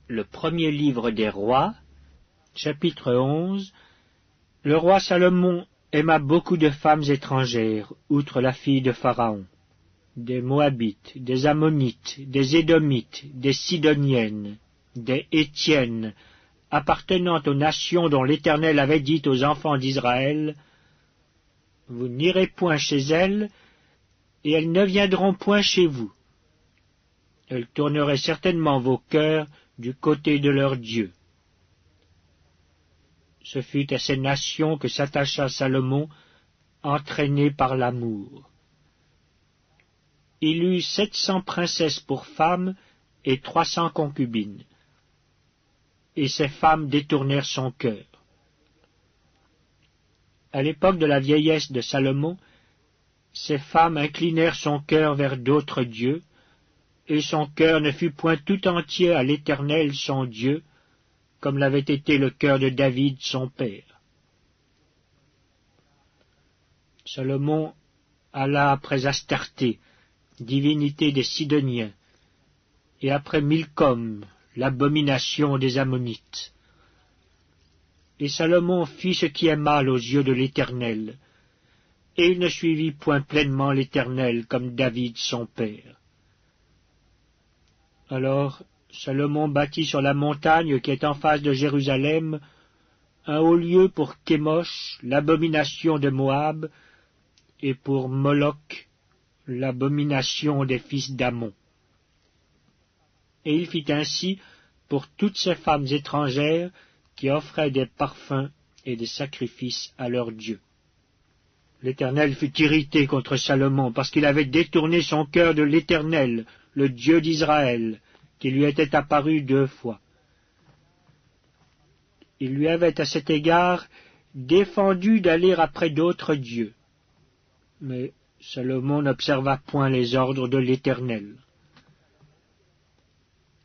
Le premier livre des rois, chapitre 11. Le roi Salomon aima beaucoup de femmes étrangères, outre la fille de Pharaon, des Moabites, des Ammonites, des Édomites, des Sidoniennes, des Hétiennes, appartenant aux nations dont l'Éternel avait dit aux enfants d'Israël, « Vous n'irez point chez elles, et elles ne viendront point chez vous. Elles tourneraient certainement vos cœurs du côté de leur Dieu. » Ce fut à ces nations que s'attacha Salomon, entraîné par l'amour. Il eut 700 princesses pour femmes et 300 concubines. Et ces femmes détournèrent son cœur. À l'époque de la vieillesse de Salomon, ces femmes inclinèrent son cœur vers d'autres dieux, et son cœur ne fut point tout entier à l'Éternel son Dieu, comme l'avait été le cœur de David son père. Salomon alla après Astarté, divinité des Sidoniens, et après Milcom, l'abomination des Ammonites. Et Salomon fit ce qui est mal aux yeux de l'Éternel, et il ne suivit point pleinement l'Éternel comme David son père. Alors Salomon bâtit sur la montagne qui est en face de Jérusalem un haut lieu pour Kémosh, l'abomination de Moab, et pour Moloch, l'abomination des fils d'Ammon. Et il fit ainsi pour toutes ces femmes étrangères qui offraient des parfums et des sacrifices à leurs dieux. L'Éternel fut irrité contre Salomon parce qu'il avait détourné son cœur de l'Éternel, le Dieu d'Israël, qui lui était apparu 2 fois. Il lui avait à cet égard défendu d'aller après d'autres dieux. Mais Salomon n'observa point les ordres de l'Éternel.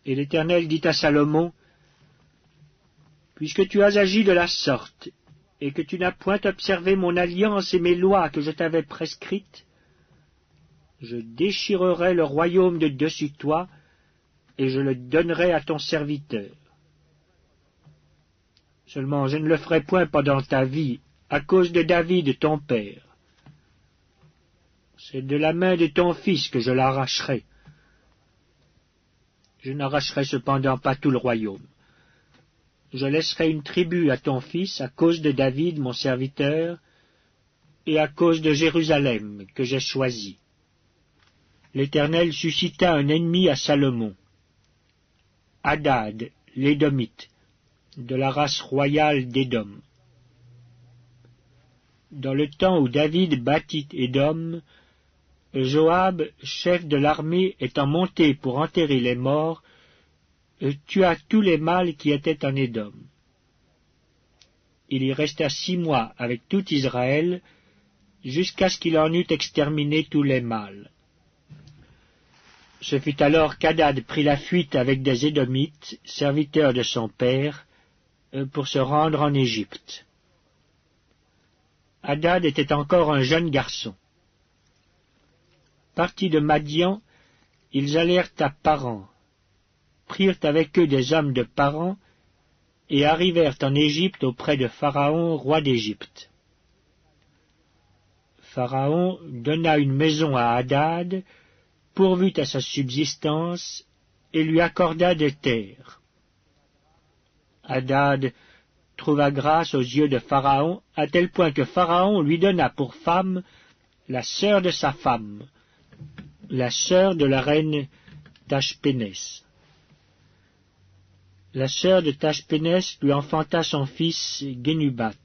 Et l'Éternel dit à Salomon, « Puisque tu as agi de la sorte, et que tu n'as point observé mon alliance et mes lois que je t'avais prescrites, je déchirerai le royaume de dessus toi, et je le donnerai à ton serviteur. Seulement je ne le ferai point pendant ta vie, à cause de David ton père. C'est de la main de ton fils que je l'arracherai. Je n'arracherai cependant pas tout le royaume. Je laisserai une tribu à ton fils à cause de David mon serviteur, et à cause de Jérusalem que j'ai choisi. » L'Éternel suscita un ennemi à Salomon, Hadad, l'Édomite, de la race royale d'Édom. Dans le temps où David bâtit Édom, Joab, chef de l'armée, étant monté pour enterrer les morts, tua tous les mâles qui étaient en Édom. Il y resta 6 mois avec tout Israël, jusqu'à ce qu'il en eût exterminé tous les mâles. Ce fut alors qu'Hadad prit la fuite avec des Édomites, serviteurs de son père, pour se rendre en Égypte. Hadad était encore un jeune garçon. Partis de Madian, ils allèrent à Paran, prirent avec eux des hommes de Paran, et arrivèrent en Égypte auprès de Pharaon, roi d'Égypte. Pharaon donna une maison à Hadad, pourvut à sa subsistance, et lui accorda des terres. Hadad trouva grâce aux yeux de Pharaon, à tel point que Pharaon lui donna pour femme la sœur de sa femme, la sœur de la reine Tachpénès. La sœur de Tachpénès lui enfanta son fils Genubat.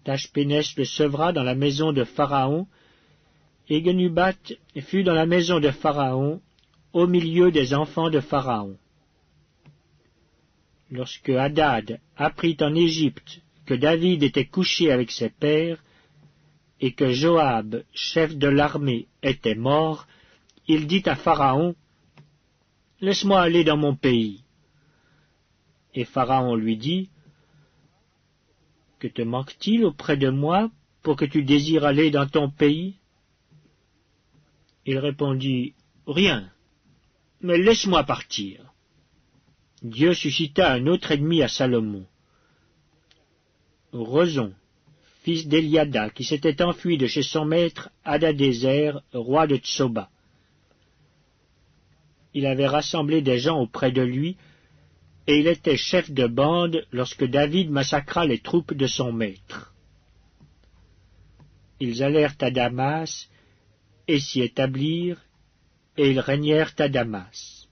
Tachpénès le sevra dans la maison de Pharaon, et Genubat fut dans la maison de Pharaon, au milieu des enfants de Pharaon. Lorsque Hadad apprit en Égypte que David était couché avec ses pères, et que Joab, chef de l'armée, était mort, il dit à Pharaon, « Laisse-moi aller dans mon pays. » Et Pharaon lui dit, « Que te manque-t-il auprès de moi pour que tu désires aller dans ton pays ?» Il répondit, « Rien, mais laisse-moi partir. » Dieu suscita un autre ennemi à Salomon, Rezon, fils d'Eliada, qui s'était enfui de chez son maître Hadadézer, roi de Tsoba. Il avait rassemblé des gens auprès de lui, et il était chef de bande lorsque David massacra les troupes de son maître. Ils allèrent à Damas et s'y établirent, et ils régnèrent à Damas.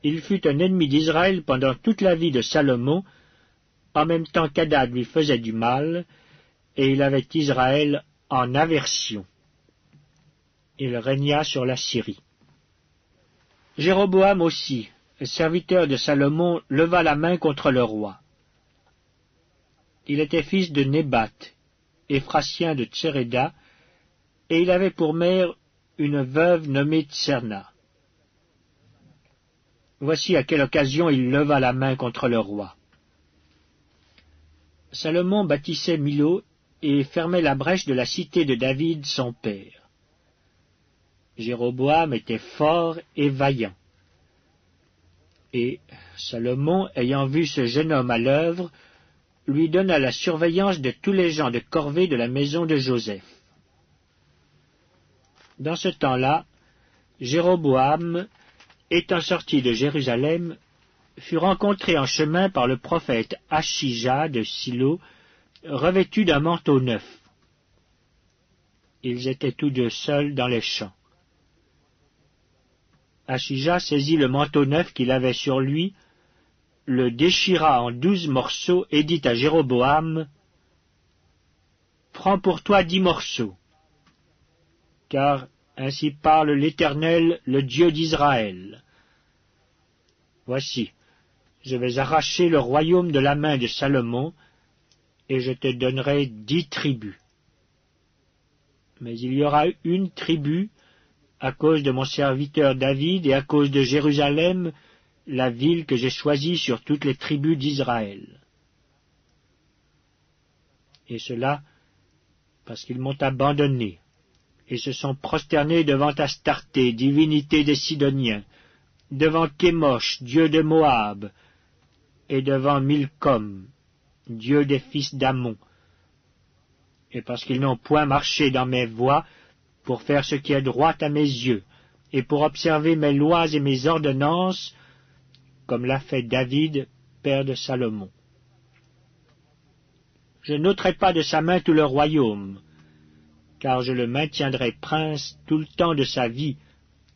Il fut un ennemi d'Israël pendant toute la vie de Salomon, en même temps qu'Hadad lui faisait du mal, et il avait Israël en aversion. Il régna sur la Syrie. Jéroboam aussi, serviteur de Salomon, leva la main contre le roi. Il était fils de Nébat, Éphratien de Tséréda, et il avait pour mère une veuve nommée Tserna. Voici à quelle occasion il leva la main contre le roi. Salomon bâtissait Milo et fermait la brèche de la cité de David son père. Jéroboam était fort et vaillant. Et Salomon, ayant vu ce jeune homme à l'œuvre, lui donna la surveillance de tous les gens de corvée de la maison de Joseph. Dans ce temps-là, Jéroboam, étant sorti de Jérusalem, fut rencontré en chemin par le prophète Achija de Silo, revêtu d'un manteau neuf. Ils étaient tous deux seuls dans les champs. Achija saisit le manteau neuf qu'il avait sur lui, le déchira en 12 morceaux et dit à Jéroboam, « Prends pour toi 10 morceaux, car ainsi parle l'Éternel, le Dieu d'Israël. Voici, je vais arracher le royaume de la main de Salomon, et je te donnerai 10 tribus. Mais il y aura une tribu, à cause de mon serviteur David et à cause de Jérusalem, la ville que j'ai choisie sur toutes les tribus d'Israël. Et cela parce qu'ils m'ont abandonné, et se sont prosternés devant Astarté, divinité des Sidoniens, devant Kémosh, dieu de Moab, et devant Milcom, dieu des fils d'Ammon, et parce qu'ils n'ont point marché dans mes voies pour faire ce qui est droit à mes yeux, et pour observer mes lois et mes ordonnances, comme l'a fait David, père de Salomon. Je n'ôterai pas de sa main tout le royaume, car je le maintiendrai prince tout le temps de sa vie,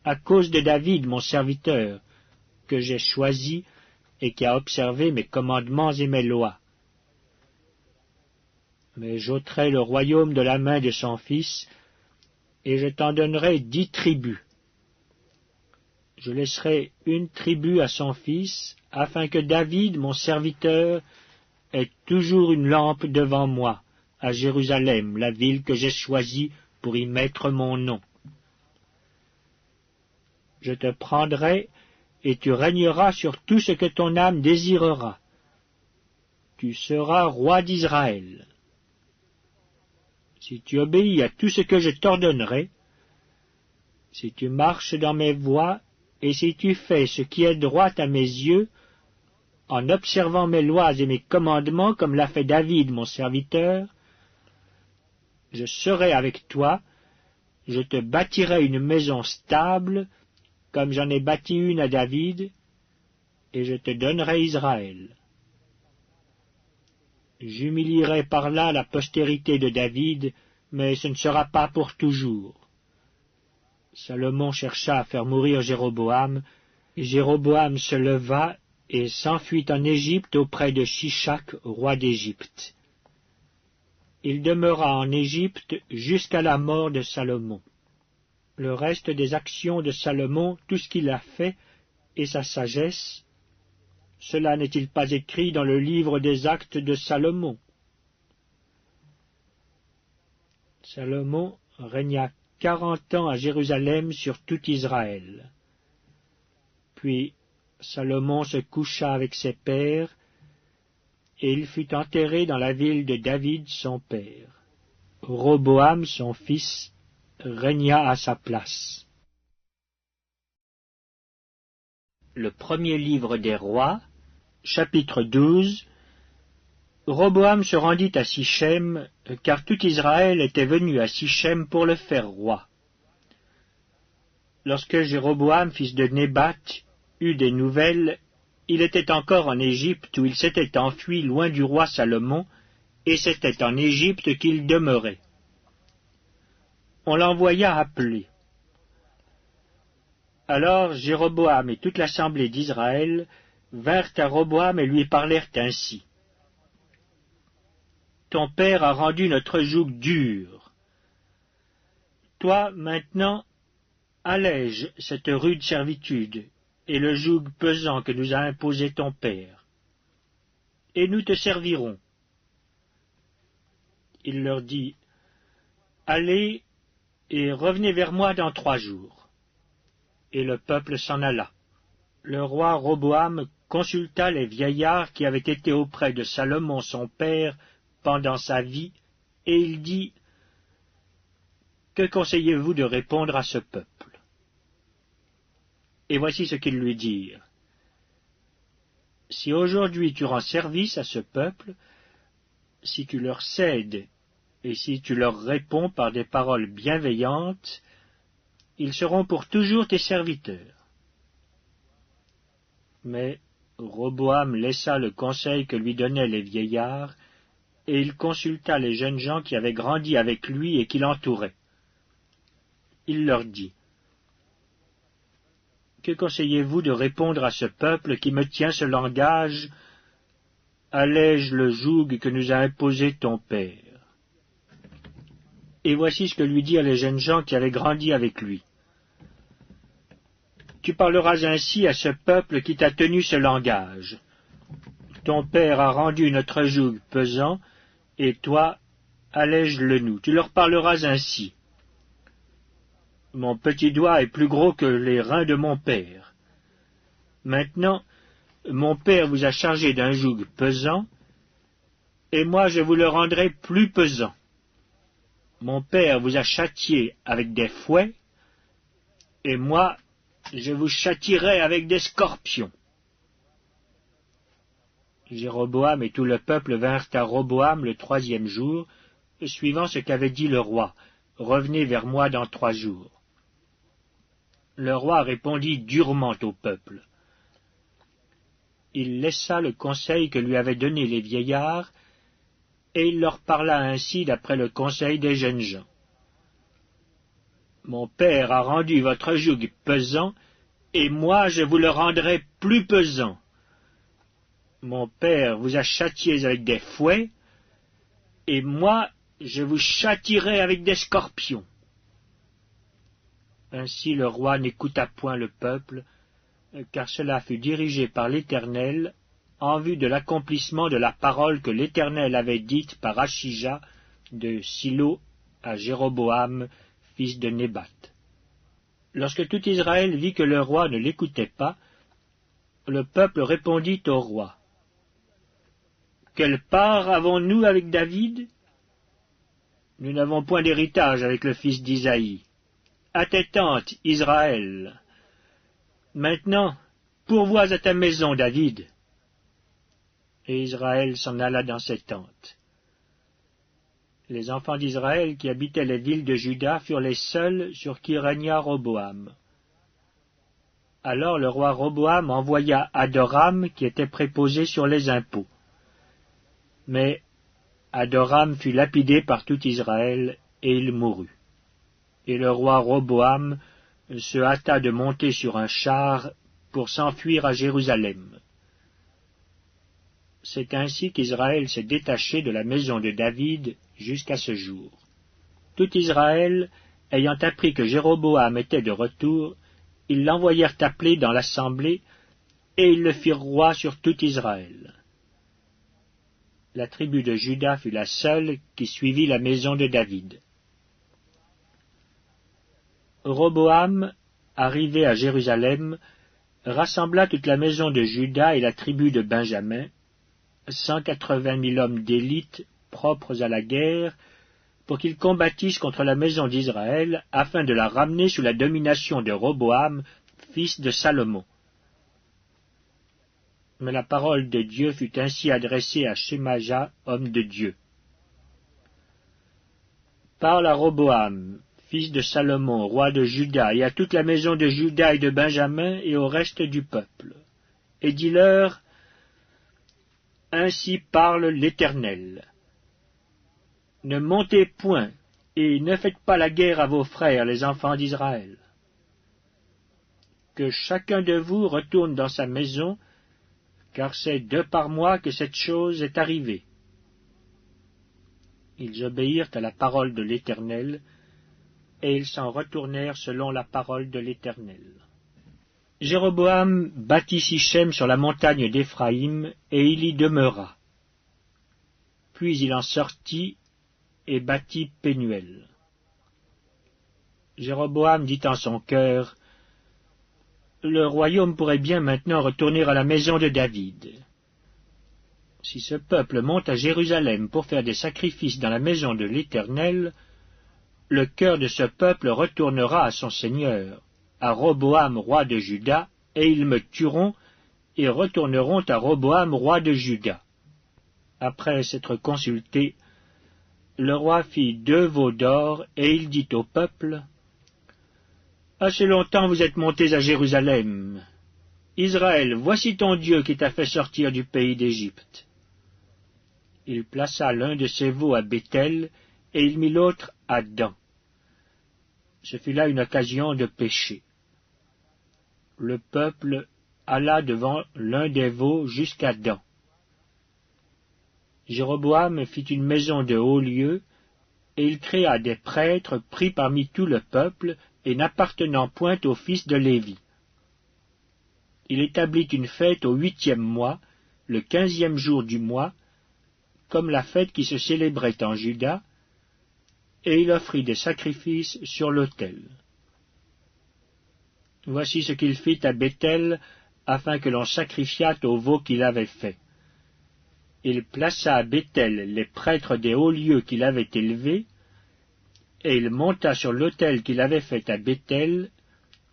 à cause de David, mon serviteur, que j'ai choisi et qui a observé mes commandements et mes lois. Mais j'ôterai le royaume de la main de son fils, et je t'en donnerai 10 tribus. Je laisserai une tribu à son fils, afin que David, mon serviteur, ait toujours une lampe devant moi, à Jérusalem, la ville que j'ai choisie pour y mettre mon nom. Je te prendrai, et tu régneras sur tout ce que ton âme désirera. Tu seras roi d'Israël. Si tu obéis à tout ce que je t'ordonnerai, si tu marches dans mes voies, et si tu fais ce qui est droit à mes yeux, en observant mes lois et mes commandements comme l'a fait David mon serviteur, je serai avec toi, je te bâtirai une maison stable, comme j'en ai bâti une à David, et je te donnerai Israël. J'humilierai par là la postérité de David, mais ce ne sera pas pour toujours. Salomon chercha à faire mourir Jéroboam, et Jéroboam se leva et s'enfuit en Égypte auprès de Shishak, roi d'Égypte. Il demeura en Égypte jusqu'à la mort de Salomon. Le reste des actions de Salomon, tout ce qu'il a fait, et sa sagesse, cela n'est-il pas écrit dans le livre des actes de Salomon? Salomon régna 40 ans à Jérusalem sur tout Israël. Puis Salomon se coucha avec ses pères, et il fut enterré dans la ville de David son père. Roboam son fils régna à sa place. Le premier livre des rois, chapitre 12. Roboam se rendit à Sichem, car tout Israël était venu à Sichem pour le faire roi. Lorsque Jéroboam, fils de Nébat, eut des nouvelles, il était encore en Égypte où il s'était enfui loin du roi Salomon, et c'était en Égypte qu'il demeurait. On l'envoya appeler. Alors Jéroboam et toute l'assemblée d'Israël vinrent à Roboam et lui parlèrent ainsi. Ton père a rendu notre joug dur. Toi, maintenant, allège cette rude servitude et le joug pesant que nous a imposé ton père, et nous te servirons. Il leur dit, allez et revenez vers moi dans 3 jours. Et le peuple s'en alla. Le roi Roboam consulta les vieillards qui avaient été auprès de Salomon son père pendant sa vie, et il dit, que conseillez-vous de répondre à ce peuple? Et voici ce qu'ils lui dirent. Si aujourd'hui tu rends service à ce peuple, si tu leur cèdes, et si tu leur réponds par des paroles bienveillantes, ils seront pour toujours tes serviteurs. Mais Roboam laissa le conseil que lui donnaient les vieillards, et il consulta les jeunes gens qui avaient grandi avec lui et qui l'entouraient. Il leur dit, « Que conseillez-vous de répondre à ce peuple qui me tient ce langage? Allège le joug que nous a imposé ton père. » Et voici ce que lui dirent les jeunes gens qui avaient grandi avec lui. Tu parleras ainsi à ce peuple qui t'a tenu ce langage. Ton père a rendu notre joug pesant, et toi, allège-le nous. Tu leur parleras ainsi. Mon petit doigt est plus gros que les reins de mon père. Maintenant, mon père vous a chargé d'un joug pesant, et moi je vous le rendrai plus pesant. Mon père vous a châtié avec des fouets, et moi je vous châtierai avec des scorpions. Jéroboam et tout le peuple vinrent à Roboam le 3e jour, suivant ce qu'avait dit le roi. Revenez vers moi dans 3 jours. Le roi répondit durement au peuple. Il laissa le conseil que lui avaient donné les vieillards, et il leur parla ainsi d'après le conseil des jeunes gens. Mon père a rendu votre joug pesant, et moi je vous le rendrai plus pesant. Mon père vous a châtiés avec des fouets, et moi je vous châtierai avec des scorpions. Ainsi le roi n'écouta point le peuple, car cela fut dirigé par l'Éternel, en vue de l'accomplissement de la parole que l'Éternel avait dite par Achija de Silo à Jéroboam, fils de Nébat. Lorsque tout Israël vit que le roi ne l'écoutait pas, le peuple répondit au roi. Quelle part avons-nous avec David? Nous n'avons point d'héritage avec le fils d'Isaïe. À tes tentes, Israël. Maintenant, pourvois à ta maison, David. Et Israël s'en alla dans ses tentes. Les enfants d'Israël qui habitaient les villes de Juda furent les seuls sur qui régna Roboam. Alors le roi Roboam envoya Adoram qui était préposé sur les impôts. Mais Adoram fut lapidé par tout Israël, et il mourut. Et le roi Roboam se hâta de monter sur un char pour s'enfuir à Jérusalem. C'est ainsi qu'Israël s'est détaché de la maison de David jusqu'à ce jour. Tout Israël, ayant appris que Jéroboam était de retour, ils l'envoyèrent appeler dans l'assemblée, et ils le firent roi sur tout Israël. La tribu de Juda fut la seule qui suivit la maison de David. Roboam, arrivé à Jérusalem, rassembla toute la maison de Juda et la tribu de Benjamin, 180 000 hommes d'élite propres à la guerre, pour qu'ils combattissent contre la maison d'Israël, afin de la ramener sous la domination de Roboam, fils de Salomon. Mais la parole de Dieu fut ainsi adressée à Shemaja, homme de Dieu. Parle à Roboam, fils de Salomon, roi de Juda, et à toute la maison de Juda et de Benjamin, et au reste du peuple. Et dis-leur, ainsi parle l'Éternel. Ne montez point, et ne faites pas la guerre à vos frères, les enfants d'Israël. Que chacun de vous retourne dans sa maison, car c'est de par moi que cette chose est arrivée. Ils obéirent à la parole de l'Éternel, et ils s'en retournèrent selon la parole de l'Éternel. Jéroboam bâtit Sichem sur la montagne d'Éphraïm, et il y demeura. Puis il en sortit et bâtit Pénuel. Jéroboam dit en son cœur, « Le royaume pourrait bien maintenant retourner à la maison de David. Si ce peuple monte à Jérusalem pour faire des sacrifices dans la maison de l'Éternel, le cœur de ce peuple retournera à son Seigneur, à Roboam, roi de Juda, et ils me tueront, et retourneront à Roboam, roi de Juda. » Après s'être consulté, le roi fit 2 veaux d'or, et il dit au peuple, « Assez longtemps vous êtes montés à Jérusalem. Israël, voici ton Dieu qui t'a fait sortir du pays d'Égypte. » Il plaça l'un de ses veaux à Béthel, et il mit l'autre à Dan. Ce fut là une occasion de péché. Le peuple alla devant l'un des veaux jusqu'à Dan. Jéroboam fit une maison de haut lieu, et il créa des prêtres pris parmi tout le peuple et n'appartenant point aux fils de Lévi. Il établit une fête au 8e mois, le 15e jour du mois, comme la fête qui se célébrait en Juda, et il offrit des sacrifices sur l'autel. Voici ce qu'il fit à Béthel, afin que l'on sacrifiât au veau qu'il avait fait. Il plaça à Béthel les prêtres des hauts lieux qu'il avait élevés, et il monta sur l'autel qu'il avait fait à Béthel,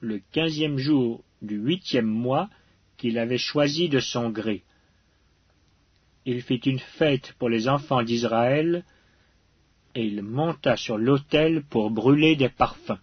le 15e jour du 8e mois qu'il avait choisi de son gré. Il fit une fête pour les enfants d'Israël, et il monta sur l'autel pour brûler des parfums.